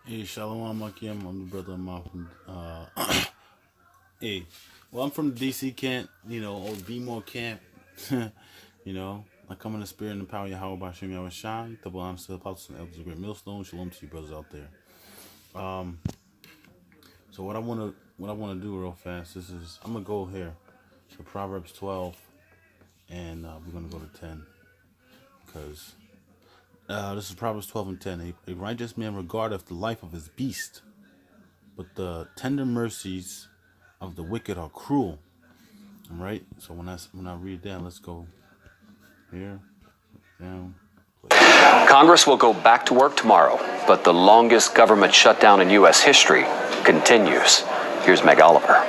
Hey, Shalom Akim. I'm the brother of my. Hey, well, I'm from the DC camp, old B-more camp. I come in the spirit and the power of Yahweh by Shem Yahweh Shai. Double honor to the apostles and elders of Great Millstone. Shalom to you brothers out there. So what I wanna do real fast. I'm gonna go here to Proverbs 12, and we're gonna go to 10 because this is Proverbs 12 and 10. A righteous man regardeth the life of his beast, but the tender mercies of the wicked are cruel. All right. So when I read that, let's go here, down. Congress will go back to work tomorrow, but the longest government shutdown in U.S. history continues. Here's Meg Oliver.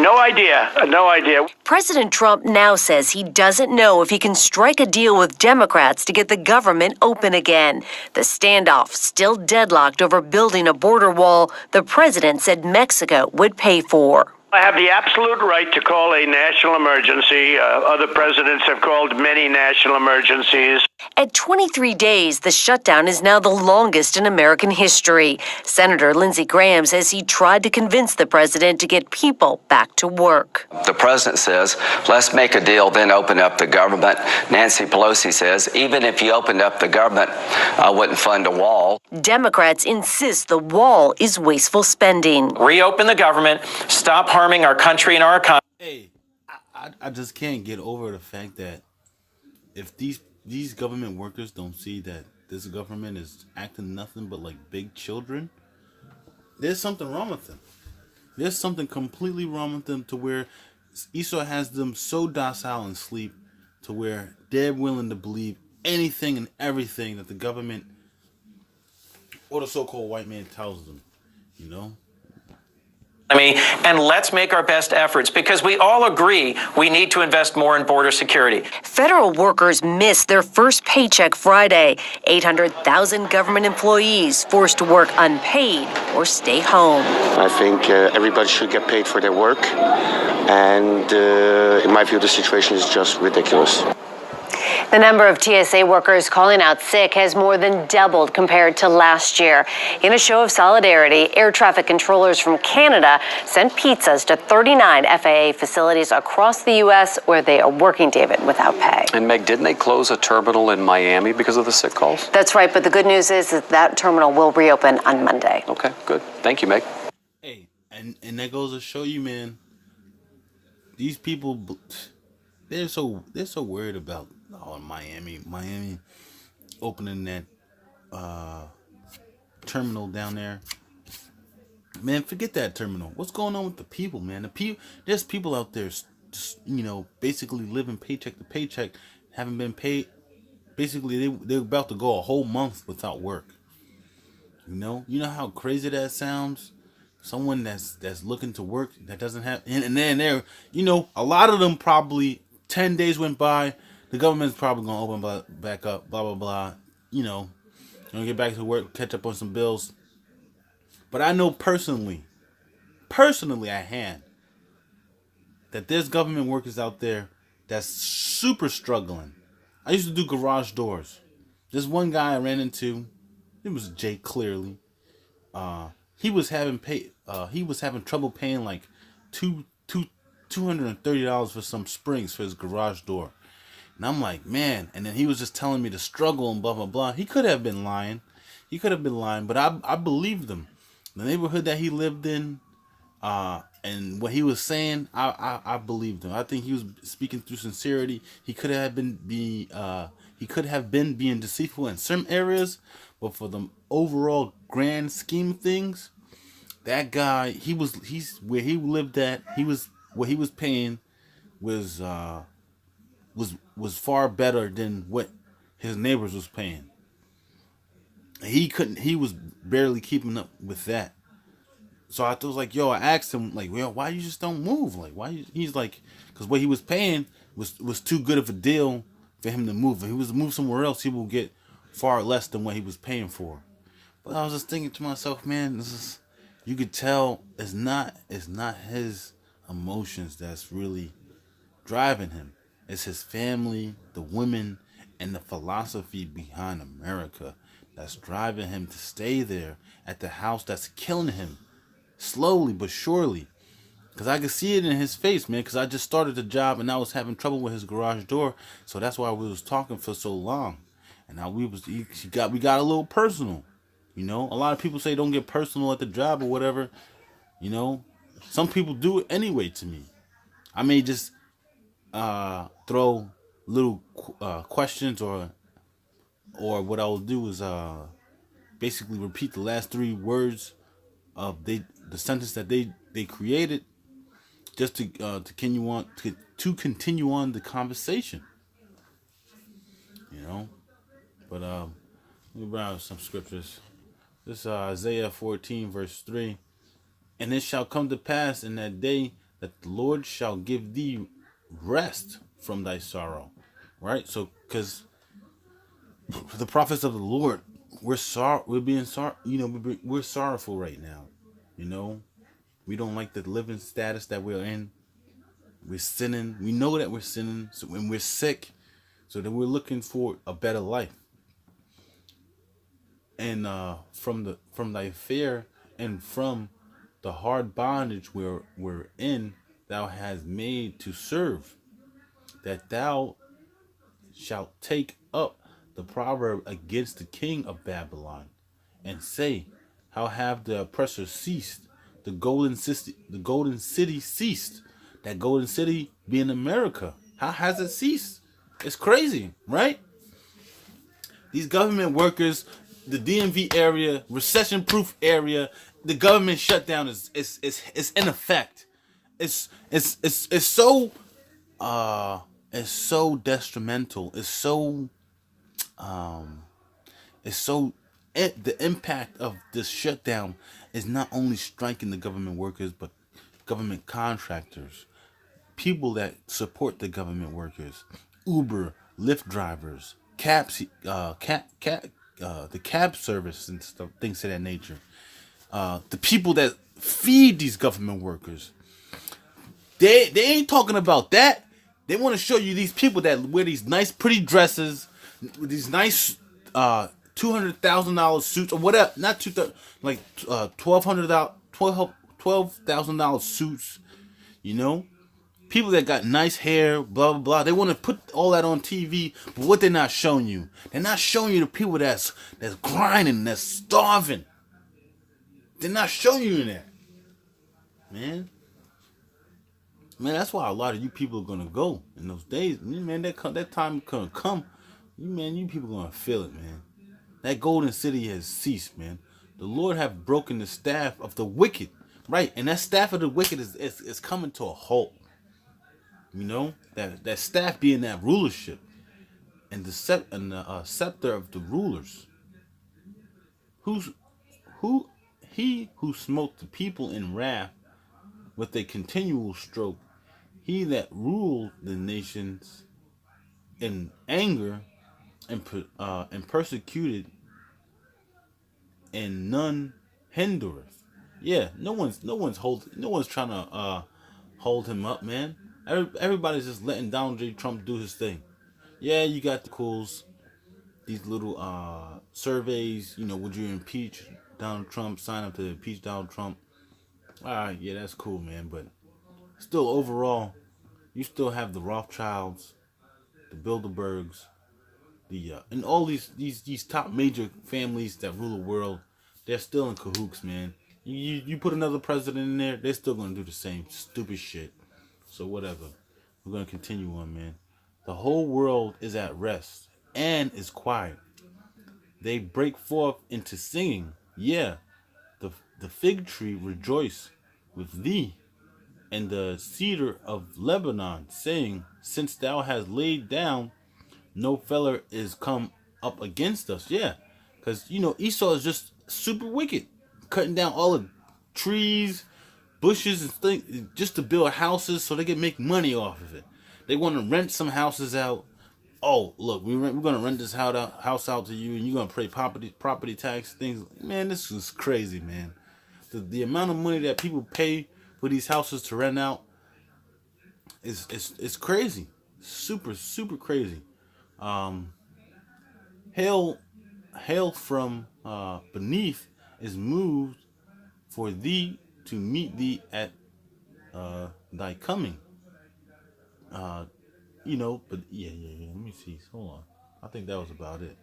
No idea. No idea. President Trump now says he doesn't know if he can strike a deal with Democrats to get the government open again. The standoff still deadlocked over building a border wall the president said Mexico would pay for. I have the absolute right to call a national emergency. Other presidents have called many national emergencies. At 23 days, the shutdown is now the longest in American history. Senator Lindsey Graham says he tried to convince the president to get people back to work. The president says, let's make a deal, then open up the government. Nancy Pelosi says, even if you opened up the government, I wouldn't fund a wall. Democrats insist the wall is wasteful spending. Reopen the government, stop harming our country and our economy. Hey, I just can't get over the fact that if these government workers don't see that this government is acting nothing but like big children, there's something wrong with them. There's something completely wrong with them to where Esau has them so docile and sleep to where they're willing to believe anything and everything that the government or the so-called white man tells them, And let's make our best efforts because we all agree we need to invest more in border security. Federal workers missed their first paycheck Friday. 800,000 government employees forced to work unpaid or stay home. I think everybody should get paid for their work. And in my view, the situation is just ridiculous. The number of TSA workers calling out sick has more than doubled compared to last year. In a show of solidarity, air traffic controllers from Canada sent pizzas to 39 FAA facilities across the U.S. where they are working, David, without pay. And Meg, didn't they close a terminal in Miami because of the sick calls? That's right, but the good news is that terminal will reopen on Monday. Okay, good. Thank you, Meg. Hey, and that goes to show you, man, these people, they're so worried about Miami opening that terminal down there. Man, forget that terminal. What's going on with the people, man? There's people out there, just, basically living paycheck to paycheck, haven't been paid. Basically, they're about to go a whole month without work. You know how crazy that sounds. Someone that's looking to work that doesn't have, and then there, a lot of them probably 10 days went by. The government's probably gonna open back up, blah blah blah. Gonna get back to work, catch up on some bills. But I know personally, I had that there's government workers out there that's super struggling. I used to do garage doors. There's one guy I ran into. It was Jake clearly. He was having trouble paying like $230 for some springs for his garage door. And I'm like, man. And then he was just telling me the struggle and blah, blah, blah. He could have been lying. But I believed him. The neighborhood that he lived in, and what he was saying, I believed him. I think he was speaking through sincerity. He could have been being deceitful in some areas, but for the overall grand scheme of things, that guy, he's where he lived at. What he was paying was far better than what his neighbors was paying. He was barely keeping up with that. So I was like, I asked him, like, well, why you just don't move? Like, he's like, because what he was paying was too good of a deal for him to move. If he was to move somewhere else, he will get far less than what he was paying for. But I was just thinking to myself, man, you could tell it's not his emotions that's really driving him. It's his family, the women, and the philosophy behind America that's driving him to stay there at the house that's killing him slowly but surely. Because I could see it in his face, man, because I just started the job and I was having trouble with his garage door. So that's why we was talking for so long. And now we got a little personal. You know, a lot of people say don't get personal at the job or whatever. You know, some people do it anyway to me. I may just throw little questions, or what I will do is basically repeat the last 3 words of the sentence that they created, just to continue on the conversation. You know, but let me browse some scriptures. This is Isaiah 14 verse 3. And it shall come to pass in that day that the Lord shall give thee rest from thy sorrow. Right? So, because the prophets of the Lord, we're sorrowful right now. You know, we don't like the living status that we're in. We're sinning. We know that we're sinning. So when we're sick, so then we're looking for a better life. And from thy fear and from the hard bondage we're in, thou hast made to serve, that thou shalt take up the proverb against the king of Babylon, and say, how have the oppressor ceased? The golden city ceased. That golden city being America. How has it ceased? It's crazy, right? These government workers, the DMV area, recession-proof area, the government shutdown is in effect. It's so detrimental. The impact of this shutdown is not only striking the government workers, but government contractors, people that support the government workers, Uber, Lyft drivers, the cab service and stuff, things of that nature. The people that feed these government workers. They ain't talking about that. They want to show you these people that wear these nice, pretty dresses, these nice $200,000 suits or whatever. Not $12,000 suits. You know, people that got nice hair, blah blah blah. They want to put all that on TV, but what they're not showing you, they're not showing you the people that's grinding, that's starving. They're not showing you that, man. That's why a lot of you people are gonna go in those days, man. That time gonna come, man. You people gonna feel it, man. That golden city has ceased, man. The Lord have broken the staff of the wicked, right? And that staff of the wicked is coming to a halt. You know, that staff being that rulership, and the scepter of the rulers. He who smote the people in wrath with a continual stroke, he that ruled the nations in anger and persecuted, and none hindereth. Yeah, no one's trying to hold him up, man. Everybody's just letting Donald J. Trump do his thing. Yeah, you got the cools, these little surveys. You know, would you impeach Donald Trump? Sign up to impeach Donald Trump. All right, yeah, that's cool, man. But still, overall, you still have the Rothschilds, the Bilderbergs, and all these top major families that rule the world. They're still in cahoots, man. You put another president in there, they're still gonna do the same stupid shit. So whatever. We're gonna continue on, man. The whole world is at rest and is quiet. They break forth into singing. Yeah, the fig tree rejoice with thee, and the cedar of Lebanon, saying, since thou hast laid down, no feller is come up against us. Yeah, because Esau is just super wicked, cutting down all the trees, bushes, and things just to build houses so they can make money off of it. They want to rent some houses out. Oh, look, we're going to rent this house out to you, and you're going to pay property tax things. Man, this is crazy, man. The amount of money that people pay for these houses to rent out is crazy. Super, super crazy. Hell, hail from beneath is moved for thee to meet thee at thy coming. But yeah. Let me see. Hold on. I think that was about it.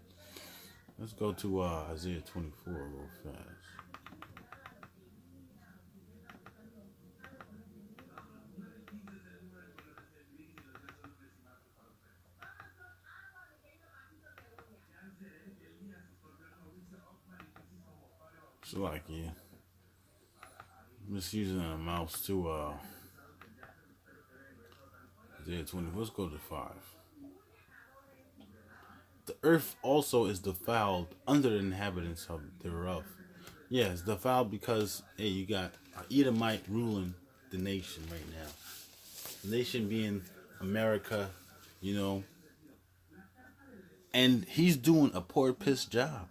Let's go to Isaiah 24 real fast. So like, yeah. I'm just using a mouse to Isaiah 20. Let's go to 5. The earth also is defiled under the inhabitants of thereof. Yeah, it's defiled because, hey, you got an Edomite ruling the nation right now. The nation being America, and he's doing a poor piss job.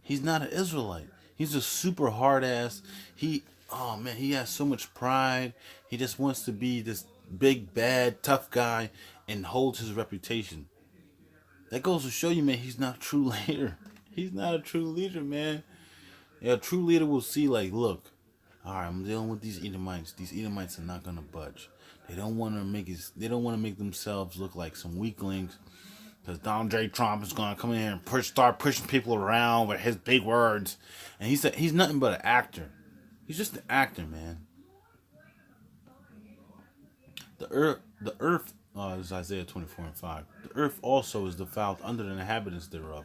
He's not an Israelite. He's a super hard ass. He has so much pride. He just wants to be this big, bad, tough guy and holds his reputation. That goes to show you, man, he's not a true leader. He's not a true leader, man. Yeah, a true leader will see, like, look, all right, I'm dealing with these Edomites. These Edomites are not gonna budge. They don't want to make themselves look like some weaklings. Because Donald J. Trump is gonna come in here and start pushing people around with his big words. And he's nothing but an actor. He's just an actor, man. The earth. This is Isaiah 24:5. The earth also is defiled under the inhabitants thereof,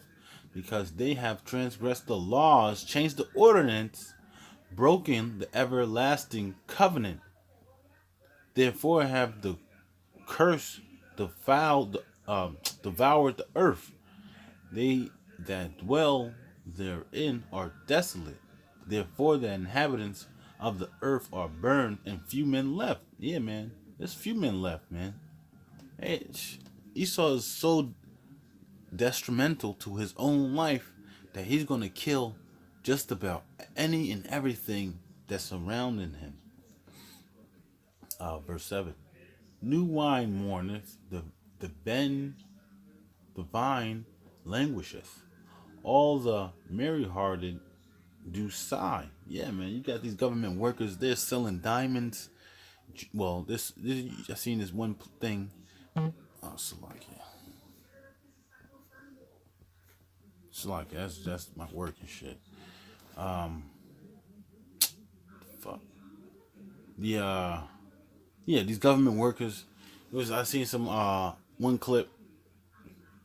because they have transgressed the laws, changed the ordinance, broken the everlasting covenant. Therefore have the curse devoured the earth. They that dwell therein are desolate. Therefore the inhabitants of the earth are burned, and few men left. Yeah, man. There's few men left, man. Hey, Esau is so detrimental to his own life that he's going to kill just about any and everything that's surrounding him. Verse 7. New wine mourneth, the vine languisheth. All the merry-hearted do sigh. Yeah, man, you got these government workers, they're selling diamonds. Well, this I seen this one thing. Oh, Salakia. That's my work and shit. Fuck. These government workers. I seen some one clip.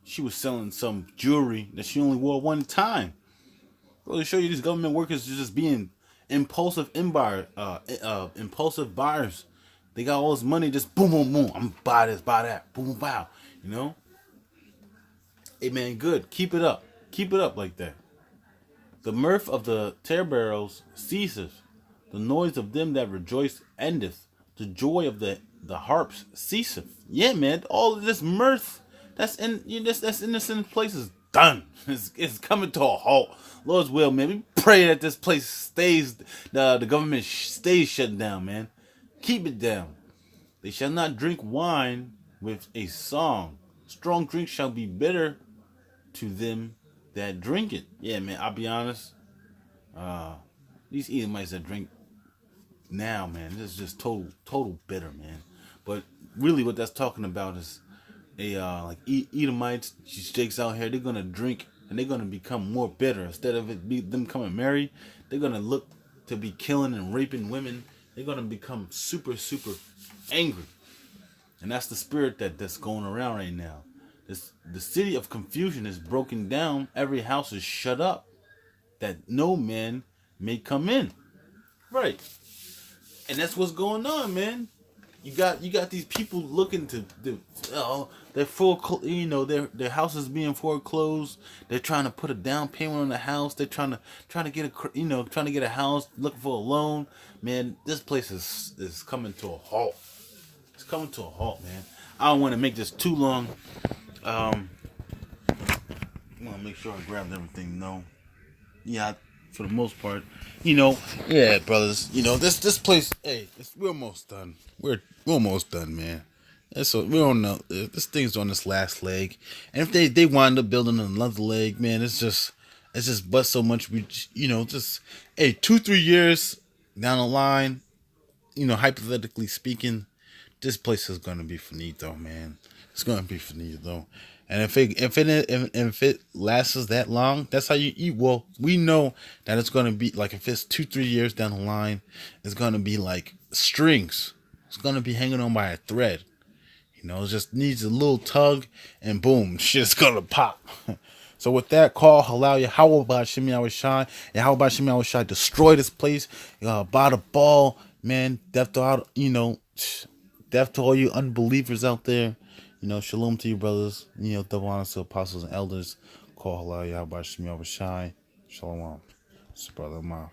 She was selling some jewelry that she only wore one time. Well, to show you these government workers are just being impulsive impulsive buyers. They got all this money, just boom, boom, boom. I'm gonna buy this, buy that, boom, boom, bow. Hey, man, good. Keep it up. Keep it up like that. The mirth of the terebrals ceaseth. The noise of them that rejoice endeth. The joy of the harps ceaseth. Yeah, man. All of this mirth that's innocent place is done. It's coming to a halt. Lord's will, man. We pray that this place stays. The government stays shut down, man. Keep it down. They shall not drink wine with a song. Strong drink shall be bitter to them that drink it. Yeah, man, I'll be honest. These Edomites that drink now, man, this is just total bitter, man. But really what that's talking about is like Edomites, shakes out here, they're going to drink and they're going to become more bitter. Instead of them coming married, they're going to look to be killing and raping women. They're going to become super, super angry. And that's the spirit that's going around right now. The city of confusion is broken down. Every house is shut up, that no man may come in. Right. And that's what's going on, man. You got these people looking to they're their house is being foreclosed. They're trying to put a down payment on the house. They're trying to get a house, looking for a loan. Man, this place is coming to a halt. It's coming to a halt, man. I don't want to make this too long. I want to make sure I grabbed everything. No, yeah, for the most part, yeah, brothers. This place. Hey, we're almost done. We're almost done, man. And so we don't know. This thing's on this last leg, and if they wind up building another leg, man, it's just it's just but so much. We, just, hey, 2-3 years down the line, hypothetically speaking, this place is gonna be finito, man. It's gonna be finito. And if it lasts that long, that's how you eat. Well, we know that it's gonna be like, if it's 2-3 years down the line, it's gonna be like strings. It's gonna be hanging on by a thread. It just needs a little tug, and boom, shit's gonna pop. So with that, call Halal how about Shimmy Awashai, and how about Shimmy Awashai destroy this place, by the ball, man. Death to all, death to all you unbelievers out there. Shalom to you, brothers. Double honor to apostles and elders. Call Halal how about Shimmy Awashai. Shalom. It's Brother Ma.